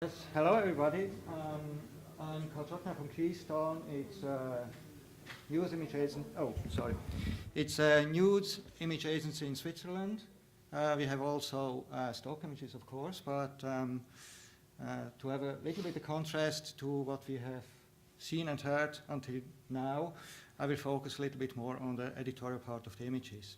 Yes, hello everybody. I'm Csoknyay from Keystone. It's news image agent. Oh, sorry. It's a news image agency in Switzerland. We have also stock images, of course, but to have a little bit of contrast to what we have seen and heard until now, I will focus a little bit more on the editorial part of the images.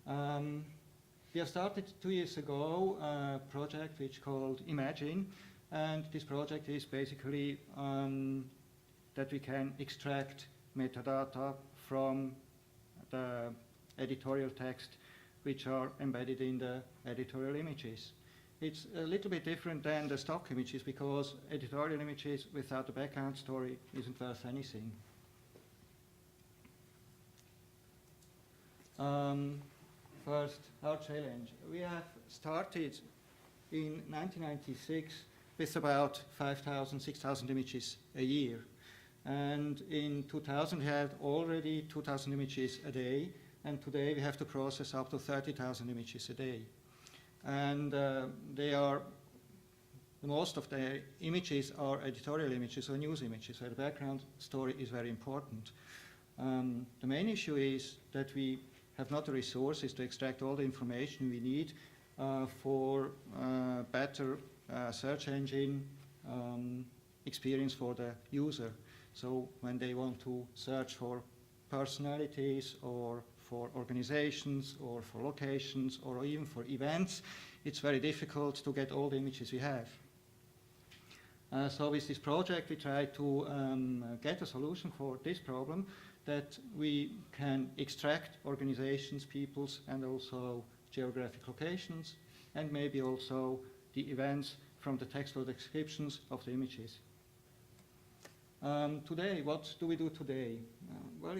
We have started 2 years ago a project which called Imagine. And this project is basically that we can extract metadata from the editorial text which are embedded in the editorial images. It's a little bit different than the stock images because editorial images without a background story isn't worth anything. First, our challenge. We have started in 1996 with about 5,000, 6,000 images a year. And in 2000 we had already 2,000 images a day, and today we have to process up to 30,000 images a day. And most of the images are editorial images or news images, where the background story is very important. The main issue is that we have not the resources to extract all the information we need for better search engine experience for the user. So when they want to search for personalities or for organizations or for locations or even for events, it's very difficult to get all the images we have. So with this project we try to get a solution for this problem, that we can extract organizations, peoples, and also geographic locations, and maybe also the events from the textual descriptions of the images. Today, what do we do today? Well,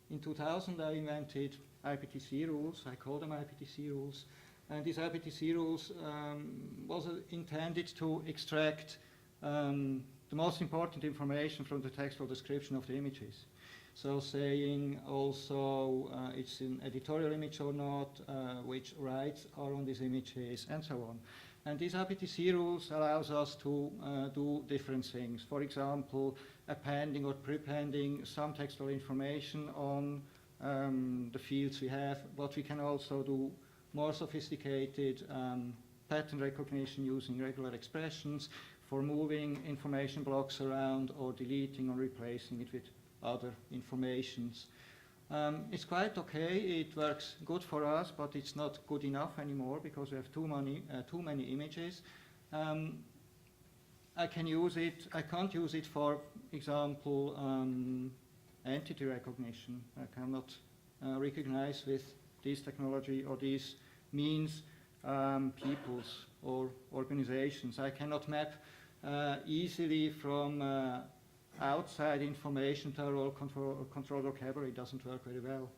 in 2000 I invented IPTC rules. I call them IPTC rules. And these IPTC rules was intended to extract the most important information from the textual description of the images. So saying also it's an editorial image or not, which rights are on these images, and so on. And these IPTC rules allows us to do different things. For example, appending or prepending some textual information on the fields we have, but we can also do more sophisticated pattern recognition using regular expressions for moving information blocks around or deleting or replacing it with other informations. It's quite okay, it works good for us, but it's not good enough anymore because we have too many images. I can't use it for example, entity recognition. I cannot recognize with this technology or these means peoples or organizations. I cannot map easily from outside information to our role control vocabulary. Doesn't work very well.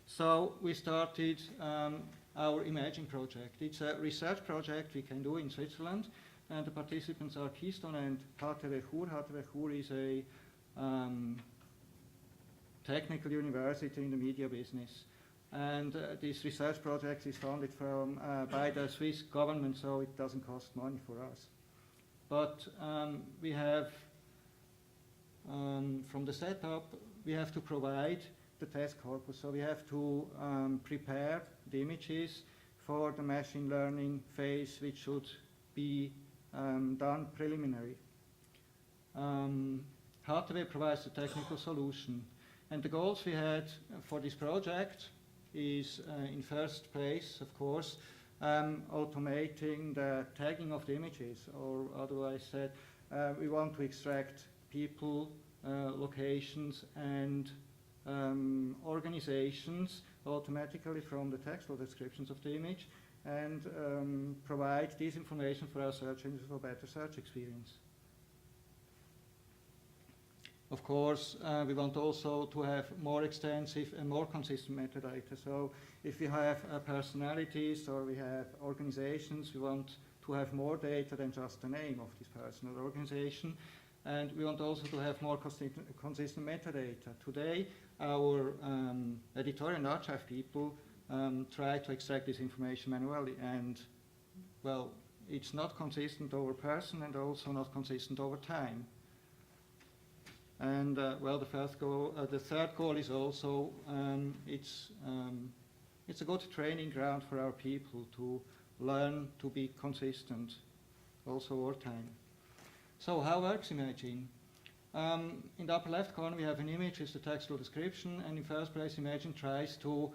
So we started our Imagine project. It's a research project we can do in Switzerland, and the participants are Keystone and HTW Chur. HTW Chur is a technical university in the media business. And this research project is funded by the Swiss government, so it doesn't cost money for us. But we have from the setup, we have to provide the test corpus. So we have to prepare the images for the machine learning phase, which should be done preliminary. HTW provides the technical solution. And the goals we had for this project is, in first place, of course, automating the tagging of the images, or otherwise said, we want to extract people, locations, and organizations automatically from the textual descriptions of the image, and provide this information for our search engines for better search experience. Of course, we want also to have more extensive and more consistent metadata. So if we have personalities or we have organizations, we want to have more data than just the name of this person or organization. And we want also to have more consistent metadata. Today, our editorial and archive people try to extract this information manually, and well, it's not consistent over person and also not consistent over time. And well, the third goal is also it's a good training ground for our people to learn to be consistent also over time. So how works Imagine? In the upper left corner we have an image with the textual description, and in first place Imagine tries to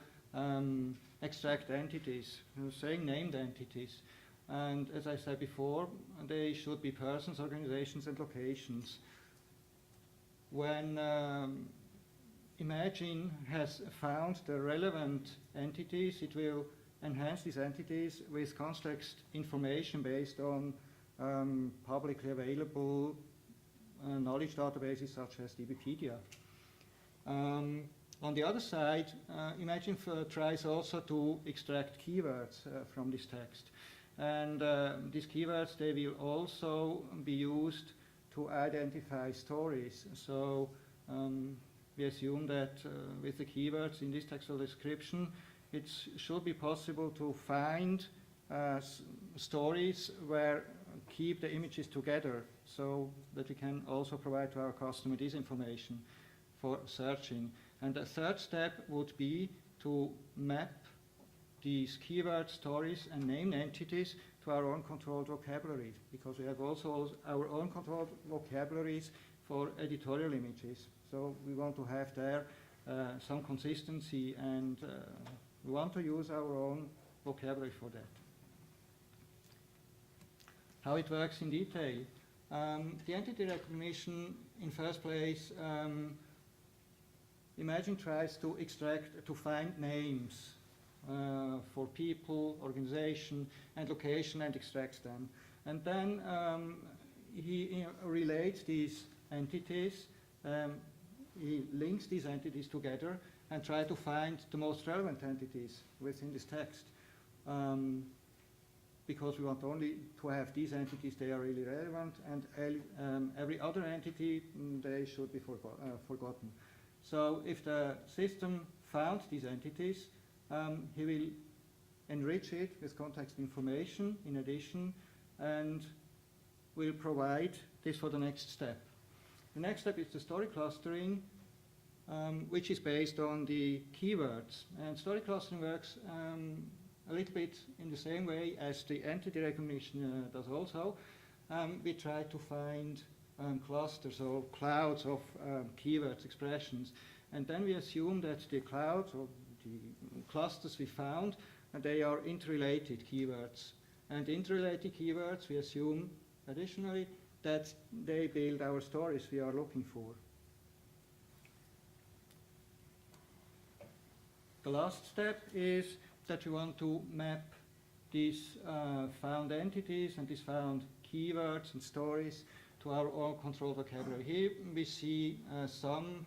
extract entities, saying named entities. And as I said before, they should be persons, organizations, and locations. When Imagine has found the relevant entities, it will enhance these entities with context information based on publicly available knowledge databases such as DBpedia. On the other side, Imagine tries also to extract keywords from this text. And these keywords, they will also be used to identify stories. So we assume that with the keywords in this textual description, it should be possible to find stories where keep the images together, so that we can also provide to our customer this information for searching. And the third step would be to map these keyword stories and named entities to our own controlled vocabulary, because we have also our own controlled vocabularies for editorial images. So we want to have there some consistency, and we want to use our own vocabulary for that. How it works in detail. The entity recognition, in first place, Imagine tries to find names for people, organization, and location, and extracts them. And then he relates these entities, he links these entities together and tries to find the most relevant entities within this text. Because we want only to have these entities, they are really relevant, and every other entity, they should be forgotten. So if the system found these entities, he will enrich it with context information in addition, and will provide this for the next step. The next step is the story clustering, which is based on the keywords. And story clustering works a little bit in the same way as the entity recognition does also. We try to find clusters or clouds of keywords, expressions, and then we assume that the clouds or the clusters we found, they are interrelated keywords. And interrelated keywords, we assume additionally that they build our stories we are looking for. The last step is that we want to map these found entities and these found keywords and stories to our own controlled vocabulary. Here we see some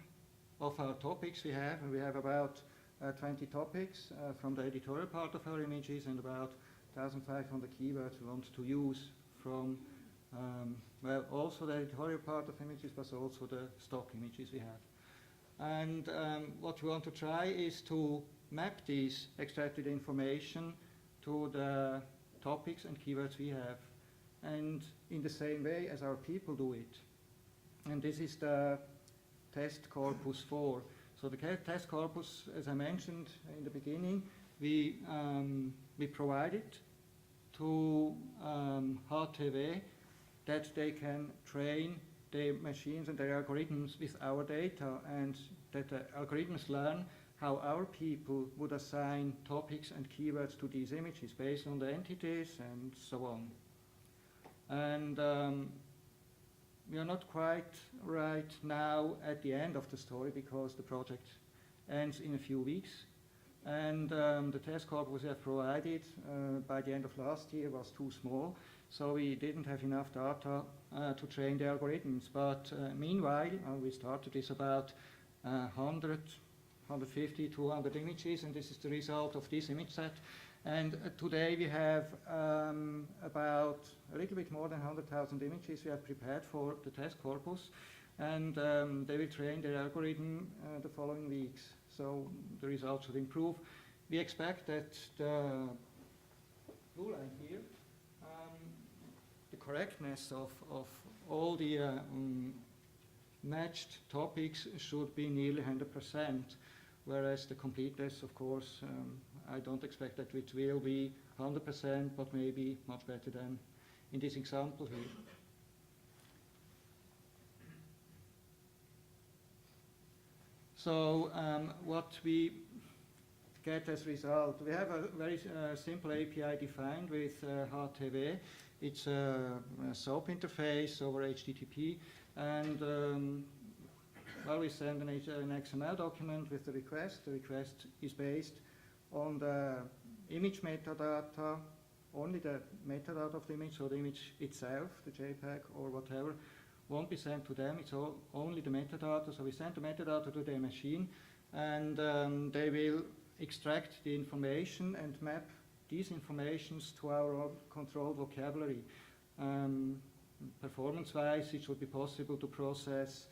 of our topics we have, and we have about 20 topics from the editorial part of our images, and about 1,500 keywords we want to use from, well, also the editorial part of images, but also the stock images we have. And what we want to try is to map this extracted information to the topics and keywords we have, and in the same way as our people do it. And this is the test corpus 4. So the test corpus, as I mentioned in the beginning, we provide it to HTV, that they can train their machines and their algorithms with our data, and that the algorithms learn how our people would assign topics and keywords to these images based on the entities and so on. And we are not quite right now at the end of the story, because the project ends in a few weeks. And the test corpus we have provided by the end of last year was too small, so we didn't have enough data to train the algorithms. But meanwhile, we started with about 100, 150, 200 images, and this is the result of this image set. And today we have about a little bit more than 100,000 images we have prepared for the test corpus, and they will train their algorithm the following weeks. So the results should improve. We expect that the blue line here correctness of all the matched topics should be nearly 100%, whereas the completeness, of course, I don't expect that it will be 100%, but maybe much better than in this example here. So what we get as result, we have a very simple API defined with HTTP. It's a SOAP interface over HTTP, and well, we send an XML document with the request. The request is based on the image metadata, only the metadata of the image, so the image itself, the JPEG or whatever, won't be sent to them. It's only the metadata. So we send the metadata to their machine, and they will extract the information and map these informations to our controlled vocabulary. Performance-wise, it should be possible to process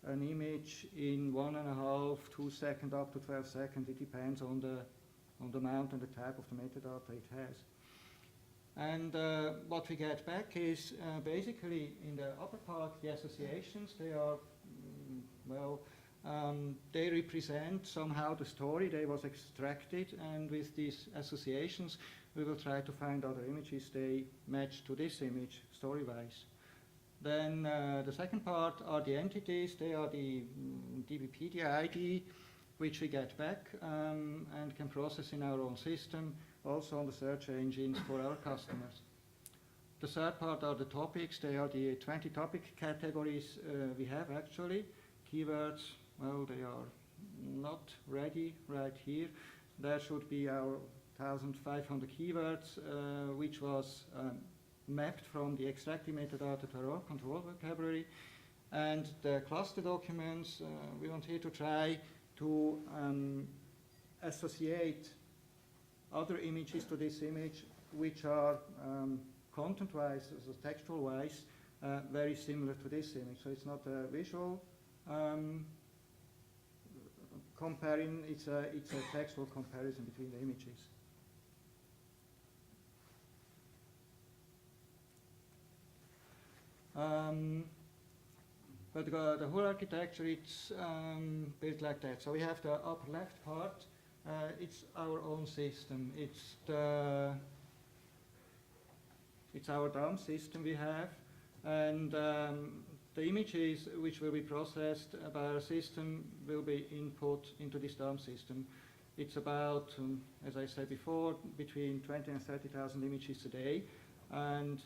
an image in 1.5, 2 seconds, up to 12 seconds. It depends on the amount and the type of the metadata it has. And what we get back is basically in the upper part, the associations. They are, they represent somehow the story they was extracted, and with these associations we will try to find other images they match to this image story-wise. Then the second part are the entities. They are the DBpedia ID, which we get back and can process in our own system, also on the search engines for our customers. The third part are the topics. They are the 20 topic categories we have actually. Keywords, well, they are not ready right here. There should be our 1,500 keywords, which was mapped from the extracted metadata to our control vocabulary. And the cluster documents, we want here to try to associate other images to this image, which are content-wise, so textual-wise, very similar to this image. So it's not a visual comparing, it's a textual comparison between the images. But the whole architecture, it's built like that. So we have the upper left part. It's our own system. It's our DAM system we have, and the images which will be processed by our system will be input into this DAM system. It's about, as I said before, between 20 and 30,000 images a day, and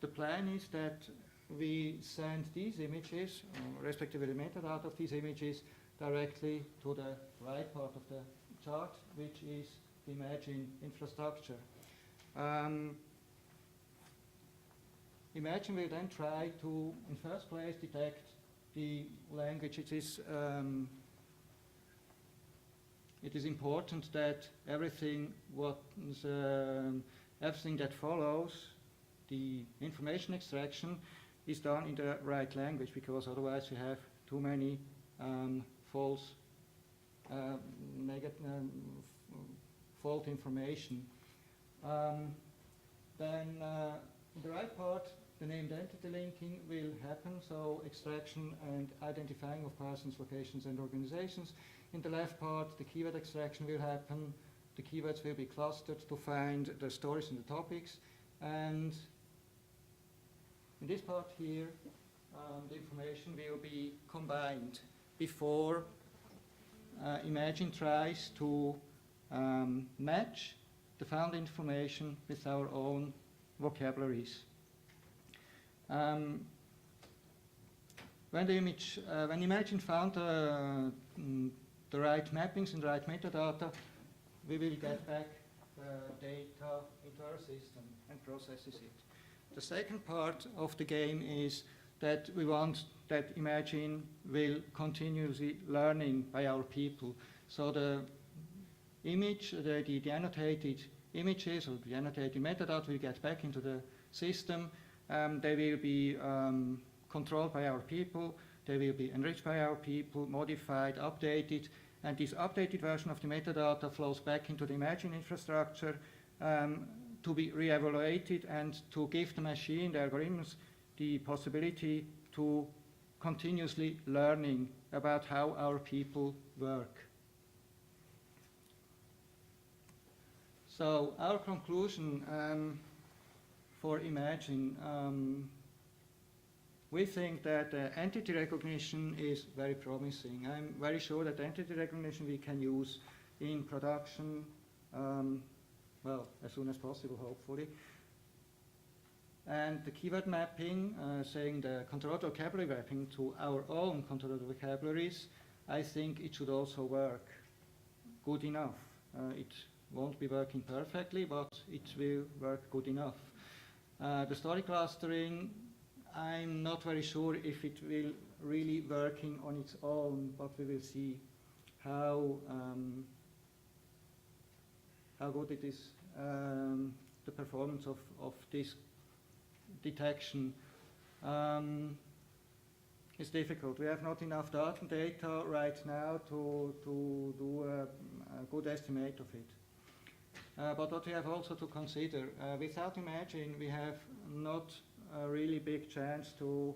the plan is that we send these images, respectively the metadata of these images, directly to the right part of the chart, which is the Imagine infrastructure. Imagine will then try to, in first place, detect the language. It is important that everything that follows the information extraction is done in the right language, because otherwise we have too many false fault information. Then in the right part, the named entity linking will happen, so extraction and identifying of persons, locations, and organizations. In the left part, the keyword extraction will happen. The keywords will be clustered to find the stories and the topics. And in this part here, the information will be combined before Imagine tries to match the found information with our own vocabularies. When Imagine found the right mappings and the right metadata, we will get back the data into our system and processes it. The second part of the game is that we want that Imagine will continuously learning by our people. So the image, the annotated images or the annotated metadata will get back into the system. They will be controlled by our people. They will be enriched by our people, modified, updated, and this updated version of the metadata flows back into the Imagine infrastructure to be re-evaluated and to give the machine, the algorithms, the possibility to continuously learning about how our people work. So our conclusion for Imagine, we think that entity recognition is very promising. I'm very sure that entity recognition we can use in production, well, as soon as possible, hopefully. And the keyword mapping, saying the controlled vocabulary mapping to our own controlled vocabularies, I think it should also work good enough. It won't be working perfectly, but it will work good enough. The story clustering, I'm not very sure if it will really working on its own, but we will see how good it is, the performance of this detection. It's difficult. We have not enough data right now to do a good estimate of it. But what we have also to consider, without Imagine, we have not a really big chance to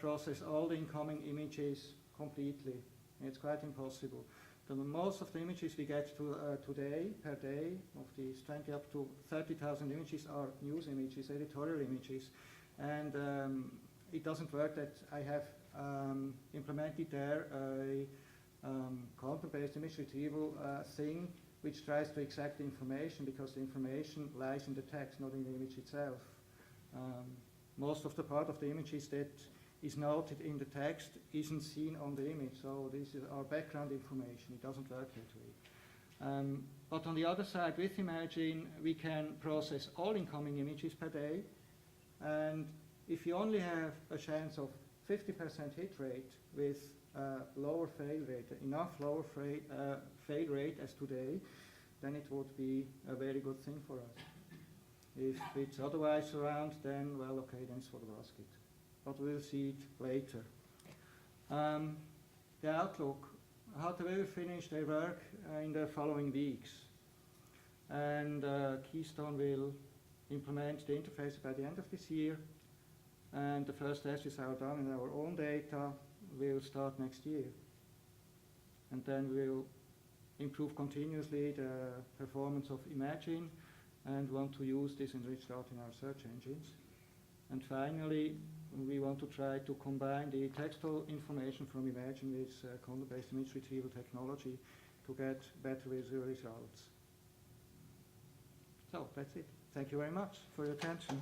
process all the incoming images completely. It's quite impossible. Most of the images we get today, per day, of these 20 up to 30,000 images are news images, editorial images. And it doesn't work that I have implemented there a content-based image retrieval thing which tries to extract the information, because the information lies in the text, not in the image itself. Most of the part of the images that is noted in the text isn't seen on the image, so this is our background information. It doesn't work that way. But on the other side, with Imagine, we can process all incoming images per day, and if you only have a chance of 50% hit rate with lower fail rate, enough lower fail rate as today, then it would be a very good thing for us. If it's otherwise around, then, well, okay, then it's for the basket. But we'll see it later. The outlook, how they will finish their work in the following weeks. And Keystone will implement the interface by the end of this year. And the first tests are done in our own data. Will start next year. And then we'll improve continuously the performance of Imagine and want to use this enriched out in our search engines. And finally, we want to try to combine the textual information from Imagine with content-based image retrieval technology to get better visual results. So that's it. Thank you very much for your attention.